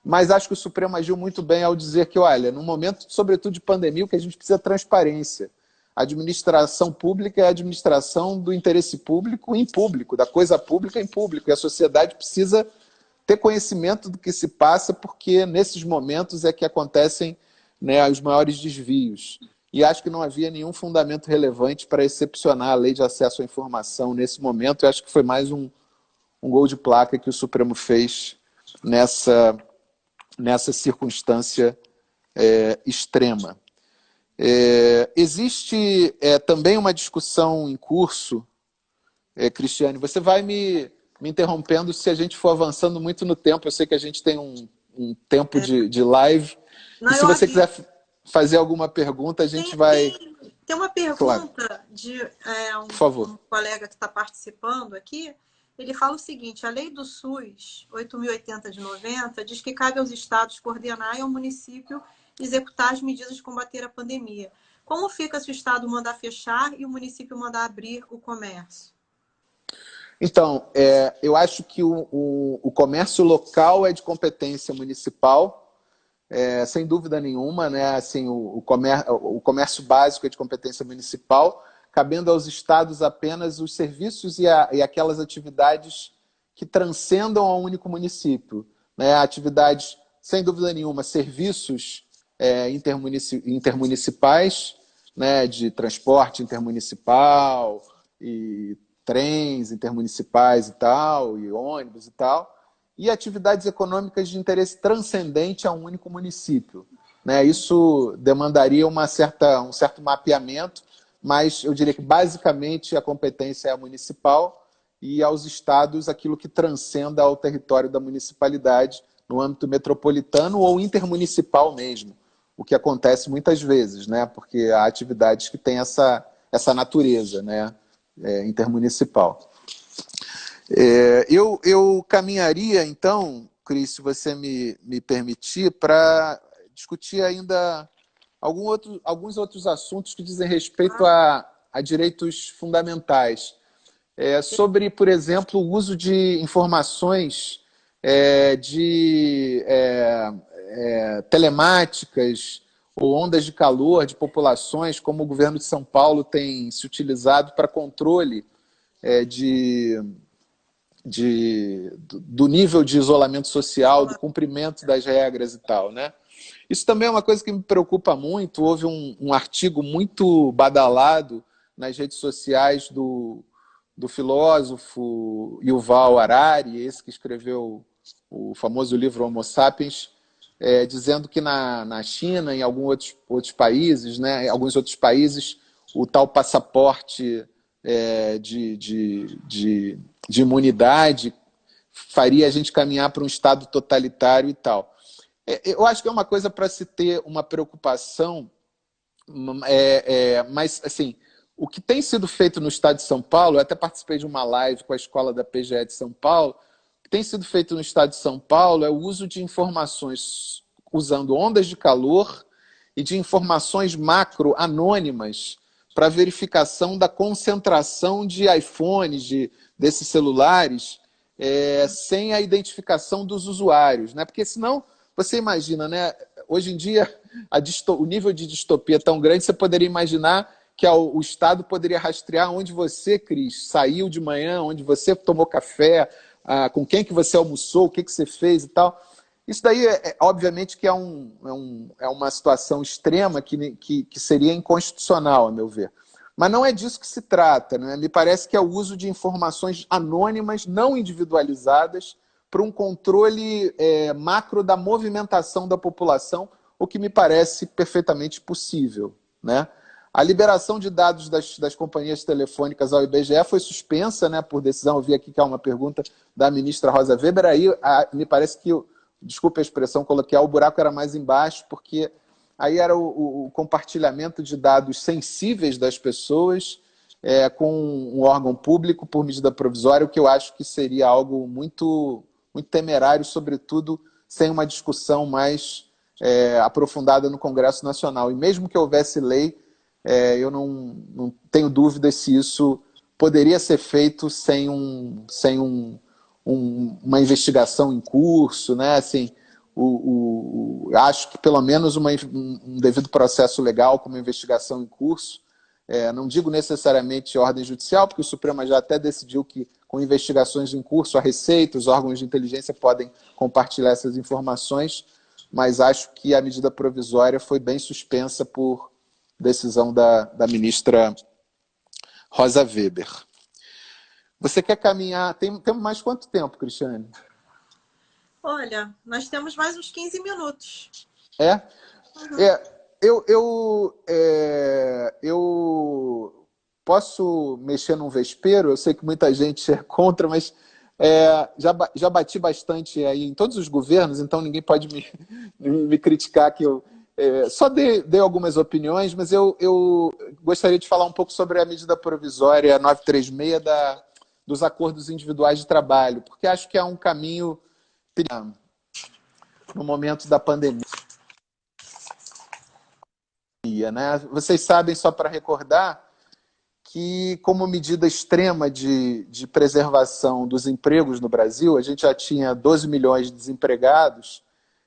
Mas acho que o Supremo agiu muito bem ao dizer que, olha, num momento, sobretudo de pandemia, o que a gente precisa é transparência. A administração pública é a administração do interesse público em público, da coisa pública em público. E a sociedade precisa ter conhecimento do que se passa, porque nesses momentos é que acontecem, né, os maiores desvios. E acho que não havia nenhum fundamento relevante para excepcionar a lei de acesso à informação nesse momento. Eu acho que foi mais um gol de placa que o Supremo fez nessa circunstância extrema. Existe também uma discussão em curso, Cristiane, você vai me interrompendo se a gente for avançando muito no tempo. Eu sei que a gente tem um tempo de live. Não, e se você quiser fazer alguma pergunta, a gente vai... Tem uma pergunta, claro, de Por favor, um colega que está participando aqui, Ele fala o seguinte: a lei do SUS 8.080 de 90 diz que cabe aos estados coordenar e ao município executar as medidas de combater a pandemia. Como fica se o estado mandar fechar e o município mandar abrir o comércio? Então, eu acho que o comércio local é de competência municipal, sem dúvida nenhuma, né? Assim, o comércio básico é de competência municipal, cabendo aos estados apenas os serviços e aquelas atividades que transcendam ao único município, né? Atividades, sem dúvida nenhuma, serviços intermunicipais, né? De transporte intermunicipal e trens intermunicipais e tal, e ônibus e tal, e atividades econômicas de interesse transcendente a um único município, né? Isso demandaria um certo mapeamento, mas eu diria que basicamente a competência é a municipal e aos estados aquilo que transcenda ao território da municipalidade no âmbito metropolitano ou intermunicipal mesmo, o que acontece muitas vezes, né? Porque há atividades que têm essa natureza, né? Intermunicipal. Eu caminharia, então, Cris, se você me permitir, para discutir ainda alguns outros assuntos que dizem respeito a direitos fundamentais. Sobre, por exemplo, o uso de informações telemáticas ou ondas de calor de populações, como o governo de São Paulo tem se utilizado para controle do nível de isolamento social, do cumprimento das regras e tal, né? Isso também é uma coisa que me preocupa muito. Houve um artigo muito badalado nas redes sociais do filósofo Yuval Harari, esse que escreveu o famoso livro Homo Sapiens, dizendo que na China, em alguns outros países, né, em alguns outros países, o tal passaporte de imunidade faria a gente caminhar para um estado totalitário e tal. Eu acho que é uma coisa para se ter uma preocupação, mas assim, o que tem sido feito no estado de São Paulo, eu até participei de uma live com a escola da PGE de São Paulo. O que tem sido feito no estado de São Paulo é o uso de informações usando ondas de calor e de informações macro anônimas para verificação da concentração de iPhones, desses celulares, sem a identificação dos usuários, né? Porque senão, você imagina, né? Hoje em dia, o nível de distopia é tão grande, você poderia imaginar que o Estado poderia rastrear onde você, Cris, saiu de manhã, onde você tomou café, com quem que você almoçou, o que você fez e tal. Isso daí, obviamente, que é uma situação extrema que seria inconstitucional, a meu ver. Mas não é disso que se trata, né? Me parece que é o uso de informações anônimas, não individualizadas, para um controle macro da movimentação da população, o que me parece perfeitamente possível, né? A liberação de dados das companhias telefônicas ao IBGE foi suspensa, né, por decisão. Eu vi aqui que há uma pergunta da ministra Rosa Weber. Aí me parece que, desculpe a expressão, coloquei, o buraco era mais embaixo, porque aí era o compartilhamento de dados sensíveis das pessoas com um órgão público por medida provisória, o que eu acho que seria algo muito, muito temerário, sobretudo sem uma discussão mais aprofundada no Congresso Nacional. E mesmo que houvesse lei, eu não tenho dúvidas se isso poderia ser feito sem uma investigação em curso, né? Assim, acho que pelo menos um devido processo legal com uma investigação em curso, não digo necessariamente ordem judicial, porque o Supremo já até decidiu que com investigações em curso a Receita, os órgãos de inteligência podem compartilhar essas informações, mas acho que a medida provisória foi bem suspensa por decisão da ministra Rosa Weber. Você quer caminhar... Temos mais quanto tempo, Cristiane? Olha, nós temos mais uns 15 minutos. Eu posso mexer num vespeiro? Eu sei que muita gente é contra, mas já bati bastante aí em todos os governos, então ninguém pode me criticar que eu só dei algumas opiniões, mas eu gostaria de falar um pouco sobre a medida provisória 936 dos acordos individuais de trabalho, porque acho que é um caminho no momento da pandemia. Né? Vocês sabem, só para recordar, que como medida extrema de preservação dos empregos no Brasil, a gente já tinha 12 milhões de desempregados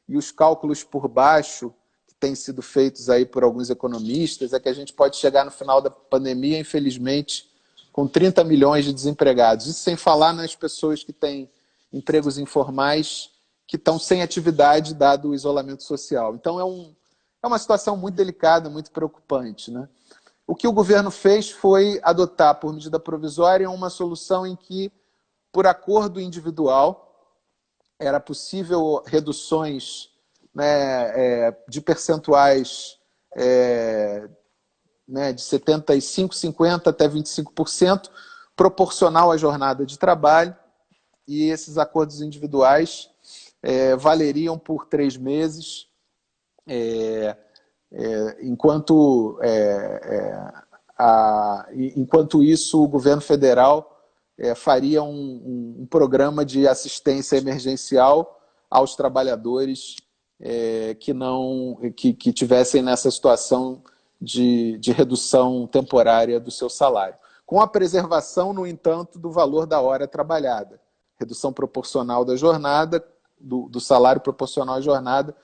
e os cálculos por baixo que têm sido feitos aí por alguns economistas é que a gente pode chegar no final da pandemia, infelizmente, com 30 milhões de desempregados. Isso sem falar nas pessoas que têm empregos informais que estão sem atividade dado o isolamento social. Então é uma situação muito delicada, muito preocupante, né? O que o governo fez foi adotar, por medida provisória, uma solução em que, por acordo individual, era possível reduções, né, de percentuais né, de 75%, 50% até 25%, proporcional à jornada de trabalho, e esses acordos individuais valeriam por 3 meses, enquanto isso, o governo federal faria um programa de assistência emergencial aos trabalhadores que tivessem nessa situação de redução temporária do seu salário. Com a preservação, no entanto, do valor da hora trabalhada. Redução proporcional da jornada, do salário proporcional à jornada,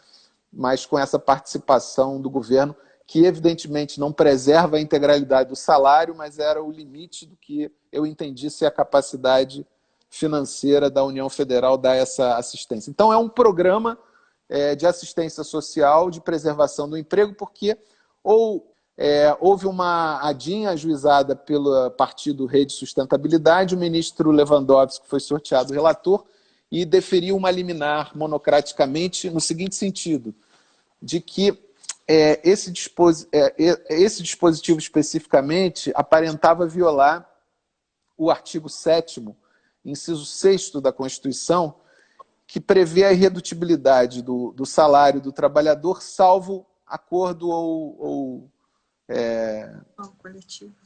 mas com essa participação do governo, que evidentemente não preserva a integralidade do salário, mas era o limite do que eu entendi ser a capacidade financeira da União Federal dar essa assistência. Então é um programa de assistência social, de preservação do emprego, porque houve uma adinha ajuizada pelo partido Rede Sustentabilidade, o ministro Lewandowski foi sorteado relator e deferiu uma liminar monocraticamente no seguinte sentido, de que esse dispositivo especificamente aparentava violar o artigo 7º, inciso 6º da Constituição, que prevê a irredutibilidade do salário do trabalhador, salvo acordo ou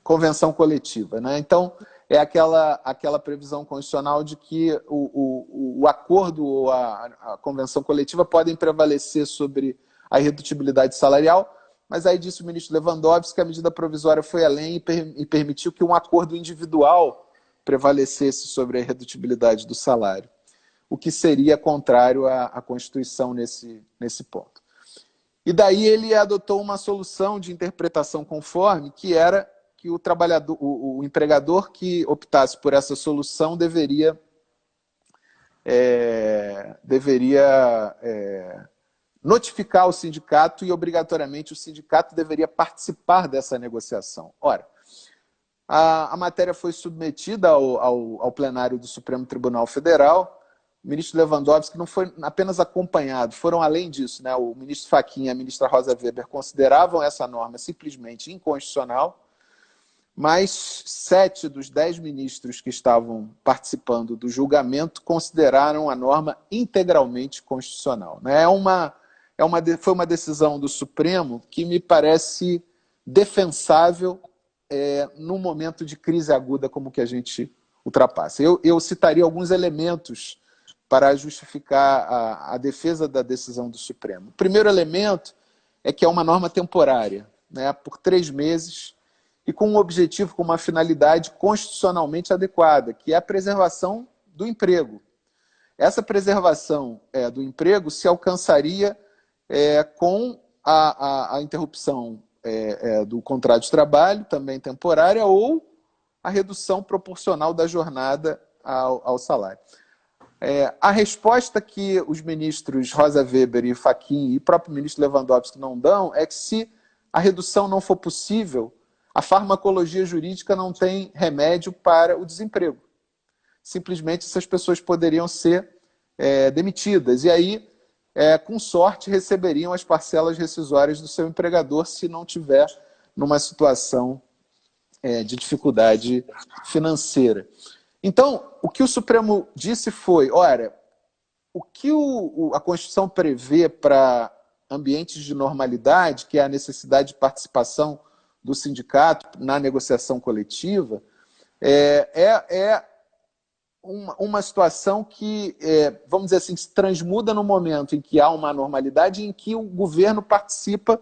convenção coletiva. Né? Então, é aquela previsão constitucional de que o acordo ou a convenção coletiva podem prevalecer sobre a irredutibilidade salarial, mas aí disse o ministro Lewandowski que a medida provisória foi além e permitiu que um acordo individual prevalecesse sobre a irredutibilidade do salário, o que seria contrário à Constituição nesse ponto. E daí ele adotou uma solução de interpretação conforme, que era que o empregador que optasse por essa solução deveria notificar o sindicato e, obrigatoriamente, o sindicato deveria participar dessa negociação. Ora, a matéria foi submetida ao plenário do Supremo Tribunal Federal. O ministro Lewandowski não foi apenas acompanhado, foram além disso. Né? O ministro Fachin e a ministra Rosa Weber consideravam essa norma simplesmente inconstitucional, mas 7 dos 10 ministros que estavam participando do julgamento consideraram a norma integralmente constitucional. Né? Foi uma decisão do Supremo que me parece defensável num momento de crise aguda como que a gente ultrapassa. Eu citaria alguns elementos para justificar a defesa da decisão do Supremo. O primeiro elemento é que é uma norma temporária, né, por 3 meses, e com um objetivo, com uma finalidade constitucionalmente adequada, que é a preservação do emprego. Essa preservação do emprego se alcançaria com a interrupção do contrato de trabalho, também temporária, ou a redução proporcional da jornada ao salário. A resposta que os ministros Rosa Weber e Fachin e o próprio ministro Lewandowski não dão é que, se a redução não for possível, a farmacologia jurídica não tem remédio para o desemprego. Simplesmente essas pessoas poderiam ser demitidas. E aí, com sorte, receberiam as parcelas rescisórias do seu empregador se não tiver numa situação de dificuldade financeira. Então, o que o Supremo disse foi, olha, o que a Constituição prevê para ambientes de normalidade, que é a necessidade de participação do sindicato na negociação coletiva, é uma situação que, vamos dizer assim, se transmuda no momento em que há uma normalidade, em que o governo participa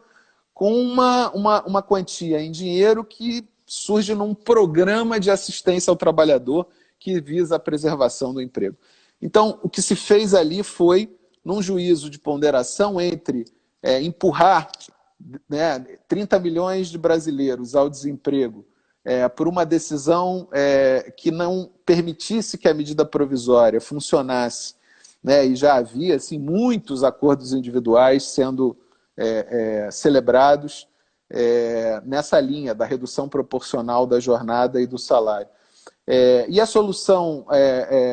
com uma quantia em dinheiro que surge num programa de assistência ao trabalhador que visa a preservação do emprego. Então, o que se fez ali foi, num juízo de ponderação entre empurrar, né, 30 milhões de brasileiros ao desemprego por uma decisão que não permitisse que a medida provisória funcionasse, né, e já havia assim, muitos acordos individuais sendo celebrados nessa linha da redução proporcional da jornada e do salário. E a solução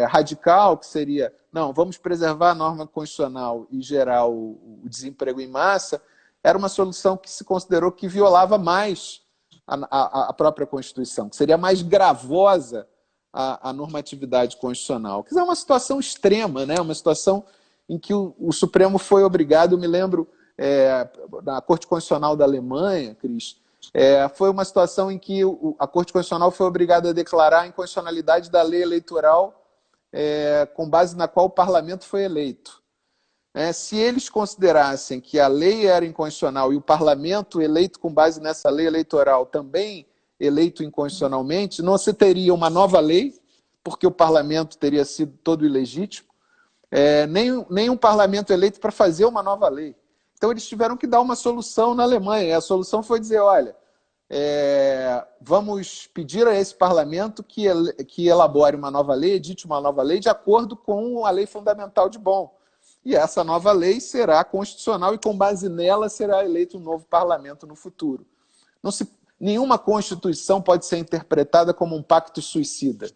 radical, que seria, não, vamos preservar a norma constitucional e gerar o desemprego em massa, era uma solução que se considerou que violava mais a própria Constituição, que seria mais gravosa a normatividade constitucional. Que é uma situação extrema, né? Uma situação em que o Supremo foi obrigado, eu me lembro, na Corte Constitucional da Alemanha, Cris, foi uma situação em que a Corte Constitucional foi obrigada a declarar a inconstitucionalidade da lei eleitoral com base na qual o parlamento foi eleito. Se eles considerassem que a lei era inconstitucional e o parlamento eleito com base nessa lei eleitoral também eleito inconstitucionalmente, não se teria uma nova lei, porque o parlamento teria sido todo ilegítimo, nem um parlamento eleito para fazer uma nova lei. Então, eles tiveram que dar uma solução na Alemanha. E a solução foi dizer, olha, vamos pedir a esse parlamento que elabore uma nova lei, edite uma nova lei, de acordo com a lei fundamental de Bonn. E essa nova lei será constitucional e, com base nela, será eleito um novo parlamento no futuro. Nenhuma Constituição pode ser interpretada como um pacto suicida.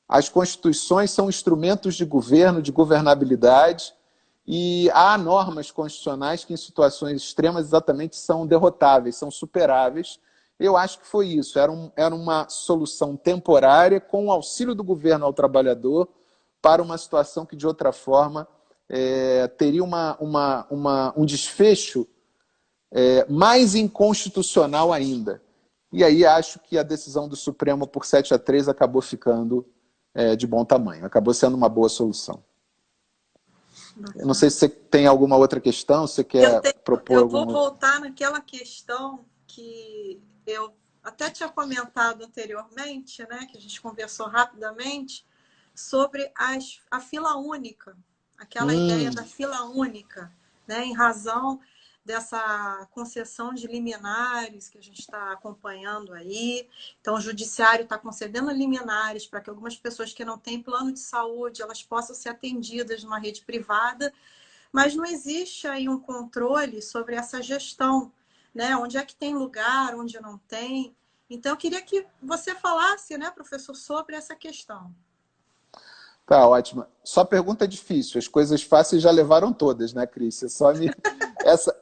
As Constituições são instrumentos de governo, de governabilidade, e há normas constitucionais que, em situações extremas, exatamente são derrotáveis, são superáveis. Eu acho que foi isso. Era uma solução temporária com o auxílio do governo ao trabalhador para uma situação que, de outra forma, teria um desfecho mais inconstitucional ainda. E aí acho que a decisão do Supremo por 7-3 acabou ficando de bom tamanho. Acabou sendo uma boa solução. Eu não sei se você tem alguma outra questão, se você quer propor alguma... Eu vou voltar naquela questão que eu até tinha comentado anteriormente, né, que a gente conversou rapidamente, sobre a fila única, aquela ideia da fila única, né, em razão dessa concessão de liminares que a gente está acompanhando aí. Então, o judiciário está concedendo liminares para que algumas pessoas que não têm plano de saúde, elas possam ser atendidas numa rede privada, mas não existe aí um controle sobre essa gestão, né? Onde é que tem lugar, onde não tem. Então, eu queria que você falasse, né, professor, sobre essa questão. Tá, ótimo. Só pergunta difícil. As coisas fáceis já levaram todas, né, Cris?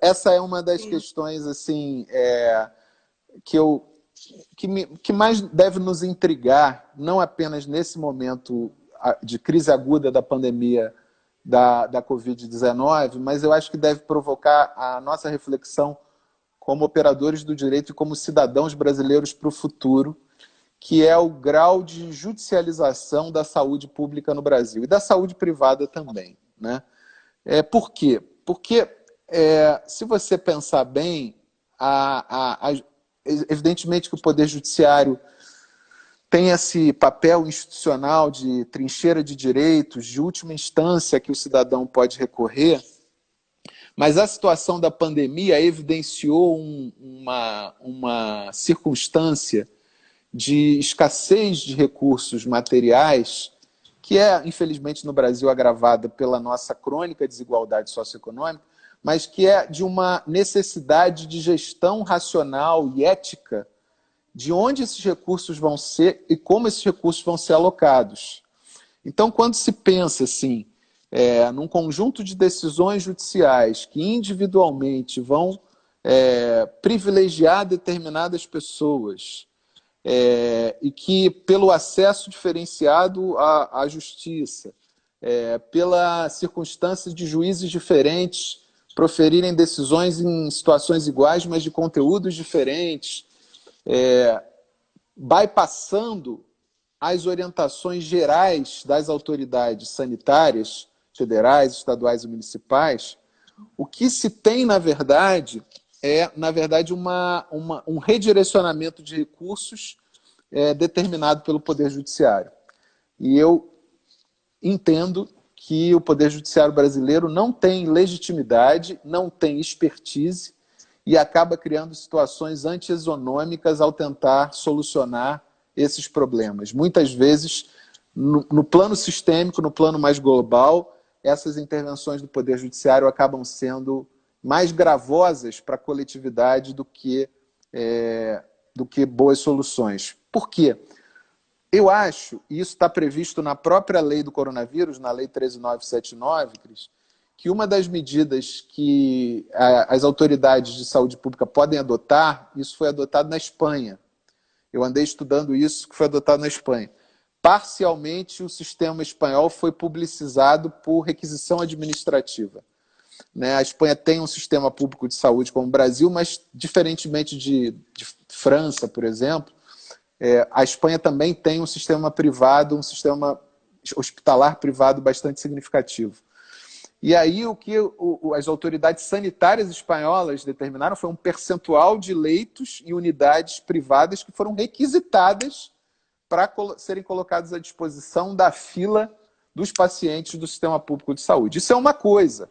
Essa é uma das questões assim, que mais deve nos intrigar, não apenas nesse momento de crise aguda da pandemia da Covid-19, mas eu acho que deve provocar a nossa reflexão como operadores do direito e como cidadãos brasileiros para o futuro, que é o grau de judicialização da saúde pública no Brasil e da saúde privada também, né? Por quê? Porque, se você pensar bem, evidentemente que o Poder Judiciário tem esse papel institucional de trincheira de direitos, de última instância que o cidadão pode recorrer, mas a situação da pandemia evidenciou uma circunstância de escassez de recursos materiais, que infelizmente, no Brasil, agravada pela nossa crônica desigualdade socioeconômica, mas que é de uma necessidade de gestão racional e ética de onde esses recursos vão ser e como esses recursos vão ser alocados. Então, quando se pensa assim, num conjunto de decisões judiciais que individualmente vão privilegiar determinadas pessoas, e que, pelo acesso diferenciado à justiça, pela circunstância de juízes diferentes proferirem decisões em situações iguais, mas de conteúdos diferentes, bypassando as orientações gerais das autoridades sanitárias, federais, estaduais e municipais, o que se tem, na verdade, um redirecionamento de recursos determinado pelo Poder Judiciário. E eu entendo que o Poder Judiciário brasileiro não tem legitimidade, não tem expertise e acaba criando situações anti-exonômicas ao tentar solucionar esses problemas. Muitas vezes, no plano sistêmico, no plano mais global, essas intervenções do Poder Judiciário acabam sendo mais gravosas para a coletividade do que boas soluções. Por quê? Eu acho, e isso está previsto na própria lei do coronavírus, na lei 13.979, Cris, que uma das medidas que as autoridades de saúde pública podem adotar, isso foi adotado na Espanha. Eu andei estudando isso, que foi adotado na Espanha. Parcialmente, o sistema espanhol foi publicizado por requisição administrativa. Né? A Espanha tem um sistema público de saúde como o Brasil, mas, diferentemente de França, por exemplo, a Espanha também tem um sistema privado, um sistema hospitalar privado bastante significativo. E aí o que as autoridades sanitárias espanholas determinaram foi um percentual de leitos e unidades privadas que foram requisitadas para serem colocados à disposição da fila dos pacientes do sistema público de saúde. Isso é uma coisa,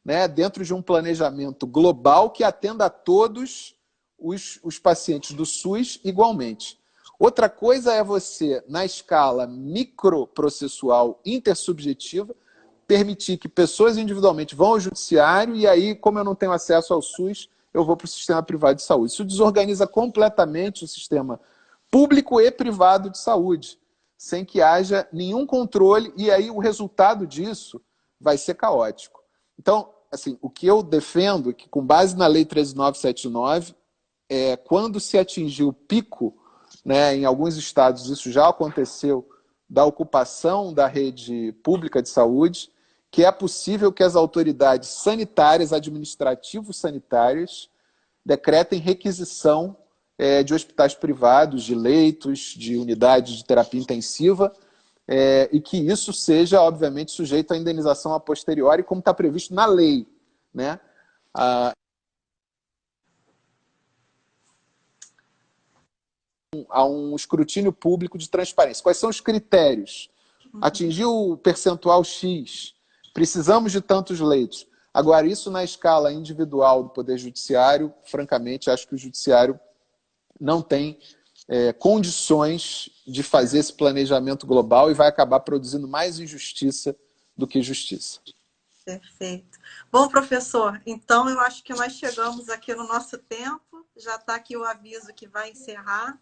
né, dentro de um planejamento global que atenda a todos os pacientes do SUS igualmente. Outra coisa é você, na escala microprocessual intersubjetiva, permitir que pessoas individualmente vão ao judiciário e aí, como eu não tenho acesso ao SUS, eu vou para o sistema privado de saúde. Isso desorganiza completamente o sistema público e privado de saúde, sem que haja nenhum controle, e aí o resultado disso vai ser caótico. Então, assim, o que eu defendo é que, com base na Lei 13.979, quando se atingiu o pico, né, em alguns estados isso já aconteceu, da ocupação da rede pública de saúde, que é possível que as autoridades sanitárias, administrativo-sanitárias, decretem requisição de hospitais privados, de leitos, de unidades de terapia intensiva, e que isso seja, obviamente, sujeito à indenização a posteriori, como está previsto na lei, né? A um escrutínio público de transparência. Quais são os critérios? Atingiu o percentual X, precisamos de tantos leitos. Agora, isso na escala individual do Poder Judiciário, francamente, acho que o Judiciário não tem condições de fazer esse planejamento global e vai acabar produzindo mais injustiça do que justiça. Perfeito. Bom, professor, então eu acho que nós chegamos aqui no nosso tempo, já está aqui o aviso que vai encerrar.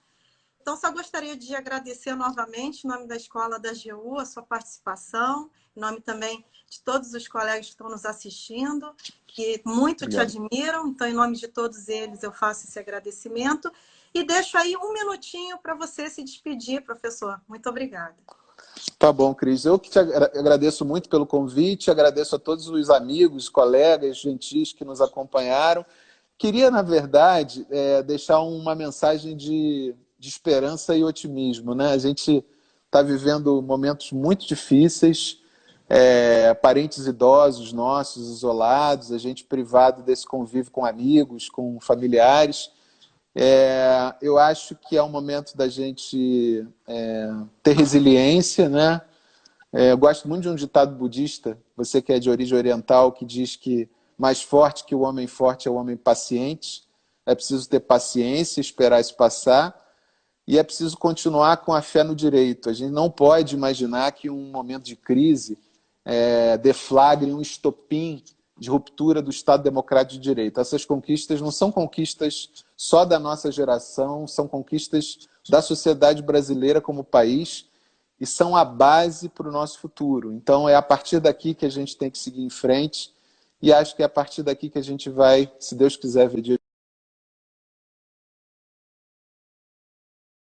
Então, só gostaria de agradecer novamente, em nome da Escola da AGU, a sua participação, em nome também de todos os colegas que estão nos assistindo, que muito te admiram. Então, em nome de todos eles, eu faço esse agradecimento. E deixo aí um minutinho para você se despedir, professor. Muito obrigada. Tá bom, Cris. Eu que te agradeço muito pelo convite, agradeço a todos os amigos, colegas, gentis que nos acompanharam. Queria, na verdade, deixar uma mensagem de esperança e otimismo, né? A gente está vivendo momentos muito difíceis, parentes idosos nossos, isolados, a gente privado desse convívio com amigos, com familiares. Eu acho que é um momento da gente ter resiliência, né? Eu gosto muito de um ditado budista, você que é de origem oriental, que diz que mais forte que o homem forte é o homem paciente. É preciso ter paciência, esperar isso passar. E é preciso continuar com a fé no direito. A gente não pode imaginar que um momento de crise deflagre um estopim de ruptura do Estado Democrático de Direito. Essas conquistas não são conquistas só da nossa geração, são conquistas da sociedade brasileira como país e são a base para o nosso futuro. Então, é a partir daqui que a gente tem que seguir em frente e acho que é a partir daqui que a gente vai, se Deus quiser, ver dia